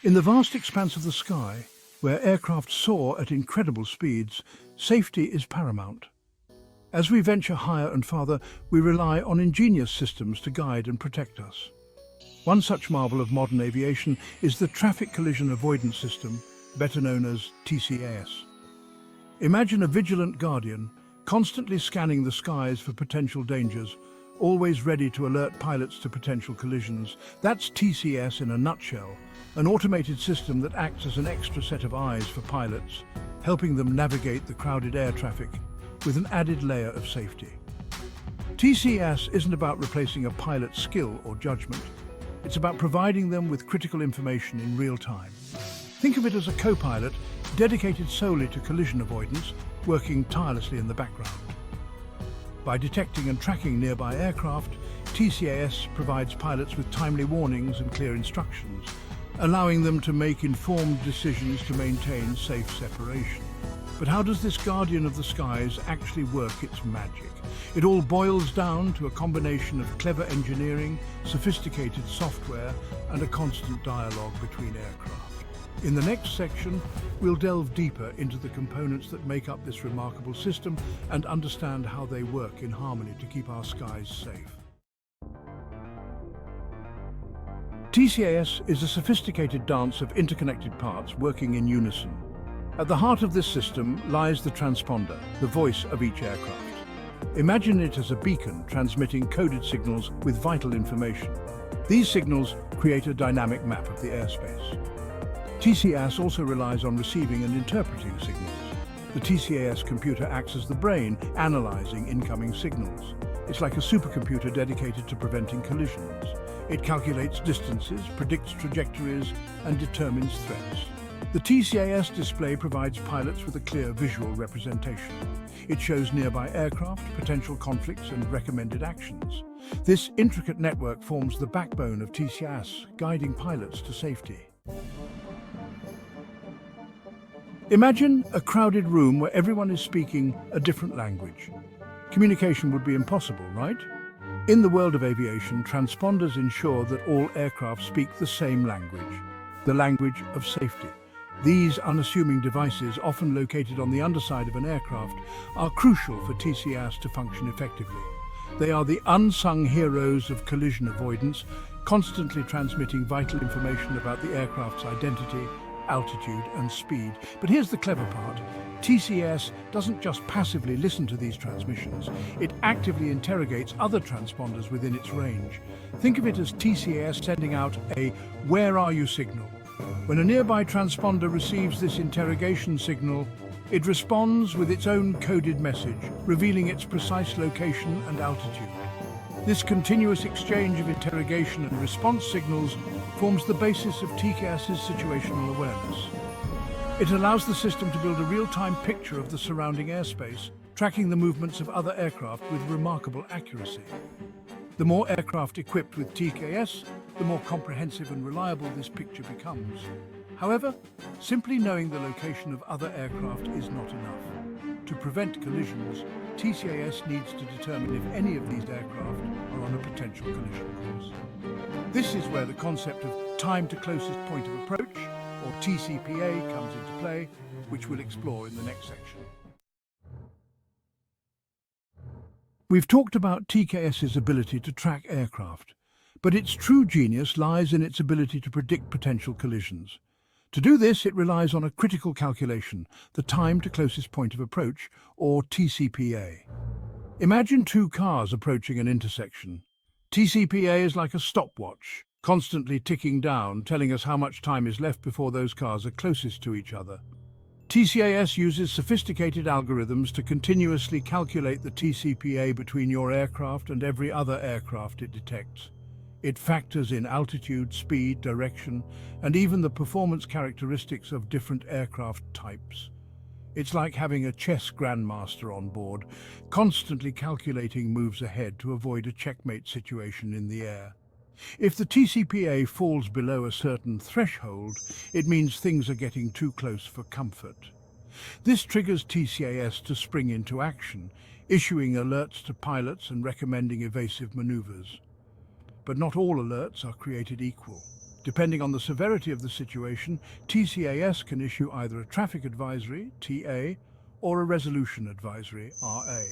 In the vast expanse of the sky, where aircraft soar at incredible speeds, safety is paramount. As we venture higher and farther, we rely on ingenious systems to guide and protect us. One such marvel of modern aviation is the Traffic Collision Avoidance System, better known as TCAS. Imagine a vigilant guardian, constantly scanning the skies for potential dangers, always ready to alert pilots to potential collisions. That's TCAS in a nutshell, an automated system that acts as an extra set of eyes for pilots, helping them navigate the crowded air traffic with an added layer of safety. TCAS isn't about replacing a pilot's skill or judgment. It's about providing them with critical information in real time. Think of it as a co-pilot dedicated solely to collision avoidance, working tirelessly in the background. By detecting and tracking nearby aircraft, TCAS provides pilots with timely warnings and clear instructions, allowing them to make informed decisions to maintain safe separation. But how does this guardian of the skies actually work its magic? It all boils down to a combination of clever engineering, sophisticated software, and a constant dialogue between aircraft. In the next section, we'll delve deeper into the components that make up this remarkable system and understand how they work in harmony to keep our skies safe. TCAS is a sophisticated dance of interconnected parts working in unison. At the heart of this system lies the transponder, the voice of each aircraft. Imagine it as a beacon transmitting coded signals with vital information. These signals create a dynamic map of the airspace. TCAS also relies on receiving and interpreting signals. The TCAS computer acts as the brain, analyzing incoming signals. It's like a supercomputer dedicated to preventing collisions. It calculates distances, predicts trajectories, and determines threats. The TCAS display provides pilots with a clear visual representation. It shows nearby aircraft, potential conflicts, and recommended actions. This intricate network forms the backbone of TCAS, guiding pilots to safety. Imagine a crowded room where everyone is speaking a different language. Communication would be impossible, right? In the world of aviation, transponders ensure that all aircraft speak the same language, the language of safety. These unassuming devices, often located on the underside of an aircraft, are crucial for TCAS to function effectively. They are the unsung heroes of collision avoidance, constantly transmitting vital information about the aircraft's identity, altitude and speed. But here's the clever part. TCAS doesn't just passively listen to these transmissions, it actively interrogates other transponders within its range. Think of it as TCAS sending out a "Where are you?" signal. When a nearby transponder receives this interrogation signal, it responds with its own coded message, revealing its precise location and altitude. This continuous exchange of interrogation and response signals forms the basis of TCAS's situational awareness. It allows the system to build a real-time picture of the surrounding airspace, tracking the movements of other aircraft with remarkable accuracy. The more aircraft equipped with TCAS, the more comprehensive and reliable this picture becomes. However, simply knowing the location of other aircraft is not enough. To prevent collisions, TCAS needs to determine if any of these aircraft are on a potential collision course. This is where the concept of time to closest point of approach, or TCPA, comes into play, which we'll explore in the next section. We've talked about TCAS's ability to track aircraft, but its true genius lies in its ability to predict potential collisions. To do this, it relies on a critical calculation, the time to closest point of approach, or TCPA. Imagine two cars approaching an intersection. TCPA is like a stopwatch, constantly ticking down, telling us how much time is left before those cars are closest to each other. TCAS uses sophisticated algorithms to continuously calculate the TCPA between your aircraft and every other aircraft it detects. It factors in altitude, speed, direction, and even the performance characteristics of different aircraft types. It's like having a chess grandmaster on board, constantly calculating moves ahead to avoid a checkmate situation in the air. If the TCPA falls below a certain threshold, it means things are getting too close for comfort. This triggers TCAS to spring into action, issuing alerts to pilots and recommending evasive maneuvers. But not all alerts are created equal. Depending on the severity of the situation, TCAS can issue either a traffic advisory, TA, or a resolution advisory, RA.